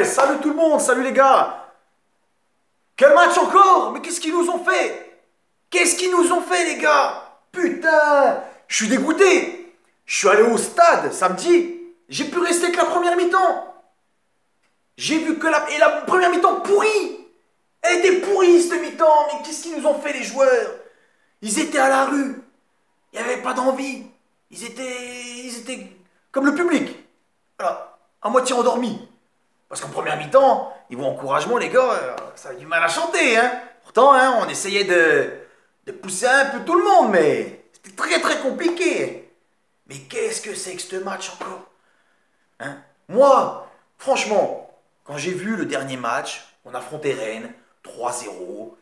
Ouais, salut tout le monde, salut les gars. Quel match encore? Mais qu'est-ce qu'ils nous ont fait? Qu'est-ce qu'ils nous ont fait les gars? Putain, je suis dégoûté. Je suis allé au stade samedi, j'ai pu rester que la première mi-temps. J'ai vu que la première mi-temps pourrie. Elle était pourrie cette mi-temps, mais qu'est-ce qu'ils nous ont fait les joueurs? Ils étaient à la rue, il n'y avait pas d'envie. Ils étaient comme le public. Voilà, à moitié endormis. Parce qu'en première mi-temps, niveau encouragement, les gars, ça a du mal à chanter, hein. Pourtant, hein, on essayait de pousser un peu tout le monde, mais c'était très très compliqué. Mais qu'est-ce que c'est que ce match encore, hein? Moi, franchement, quand j'ai vu le dernier match, on affrontait Rennes, 3-0,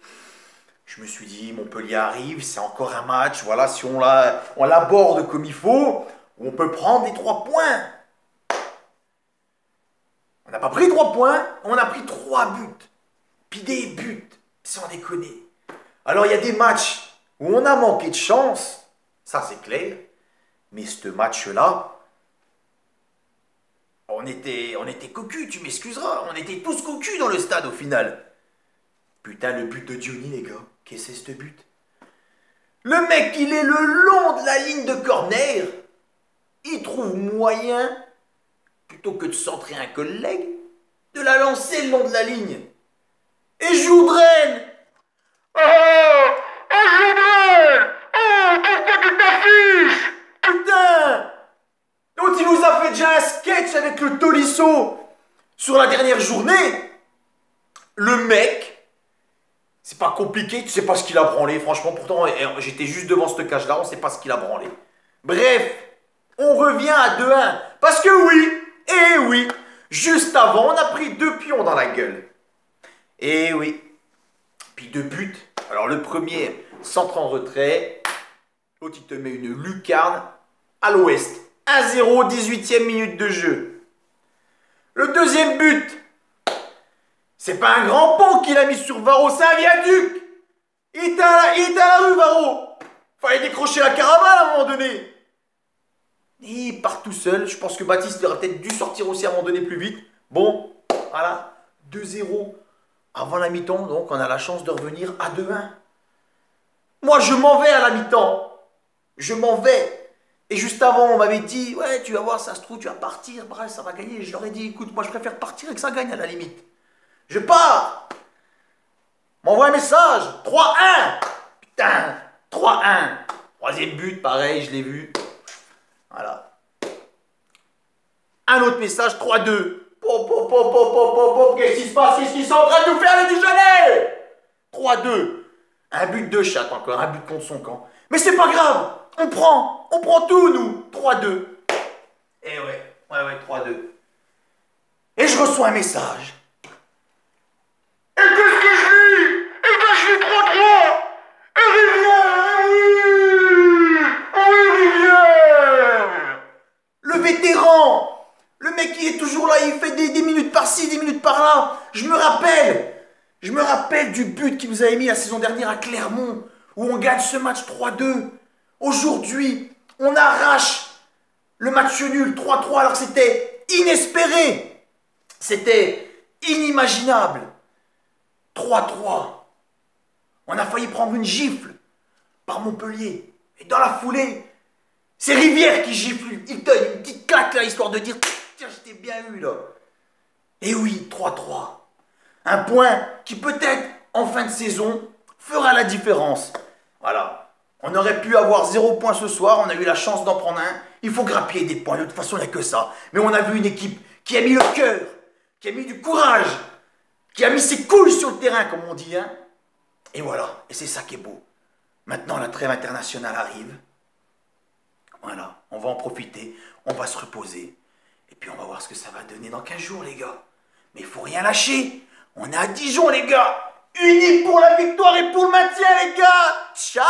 je me suis dit, Montpellier arrive, c'est encore un match, voilà, si on l'aborde comme il faut, on peut prendre les 3 points. On n'a pas pris 3 points, on a pris 3 buts. Puis des buts, sans déconner. Alors il y a des matchs où on a manqué de chance, ça c'est clair. Mais ce match-là, on était cocus, tu m'excuseras. On était tous cocus dans le stade au final. Putain, le but de Diony, les gars. Qu'est-ce que c'est ce but? Le mec, il est le long de la ligne de corner. Il trouve moyen, plutôt que de centrer un collègue, de la lancer le long de la ligne. Et Joudren! Oh! Oh Joudren! Oh, pourquoi tu t'affiches? Putain! Donc il nous a fait déjà un sketch avec le Tolisso sur la dernière journée. Le mec, c'est pas compliqué, tu sais pas ce qu'il a branlé, franchement, pourtant j'étais juste devant cette cage-là, on sait pas ce qu'il a branlé. Bref, on revient à 2-1. Parce que oui, et oui, juste avant, on a pris 2 pions dans la gueule. Et oui, puis 2 buts. Alors le premier, centre en retrait, l'autre il te met une lucarne à l'ouest. 1-0, 18e minute de jeu. Le deuxième but, c'est pas un grand pont qu'il a mis sur Varro, c'est un viaduc. Il était à la rue, Varro. Fallait décrocher la caravane à un moment donné. Et il part tout seul. Je pense que Baptiste aurait peut-être dû sortir aussi à un moment donné plus vite. Bon, voilà, 2-0 avant la mi-temps, donc on a la chance de revenir à 2-1. Moi, je m'en vais à la mi-temps. Je m'en vais. Et juste avant, on m'avait dit, ouais, tu vas voir, ça se trouve, tu vas partir, bref, ça va gagner. Je leur ai dit, écoute, moi, je préfère partir et que ça gagne à la limite. Je pars. M'envoie un message. 3-1. Putain, 3-1. Troisième but, pareil, je l'ai vu. Voilà. Un autre message, 3-2. Qu'est-ce qui se passe? Qu'est-ce qu'ils sont en train de nous faire le déjeuner? 3-2. Un but de chatte encore, un but contre son camp. Mais c'est pas grave. On prend tout, nous. 3-2. Eh ouais, 3-2. Et je reçois un message. Et qu'est-ce que je lis? Eh ben, je lis 3-3. Et Rivière, oui, Rivière. Le vétéran, le mec qui est toujours là, il fait des minutes par-ci, des minutes par-là. Je me rappelle du but qu'il nous avait mis la saison dernière à Clermont, où on gagne ce match 3-2. Aujourd'hui, on arrache le match nul 3-3 alors que c'était inespéré. C'était inimaginable. 3-3. On a failli prendre une gifle par Montpellier. Et dans la foulée, c'est Rivière qui gifle. Il donne une petite claque là, histoire de dire tiens, je t'ai bien eu là. Et oui, 3-3. Un point qui peut-être, en fin de saison, fera la différence. Voilà. On aurait pu avoir 0 point ce soir, on a eu la chance d'en prendre un. Il faut grappiller des points, de toute façon il n'y a que ça. Mais on a vu une équipe qui a mis le cœur, qui a mis du courage, qui a mis ses couilles sur le terrain, comme on dit, hein. Et voilà, et c'est ça qui est beau. Maintenant la trêve internationale arrive. Voilà, on va en profiter, on va se reposer. Et puis on va voir ce que ça va donner dans 15 jours, les gars. Mais il faut rien lâcher. On est à Dijon, les gars. Unis pour la victoire et pour le maintien, les gars. Ciao!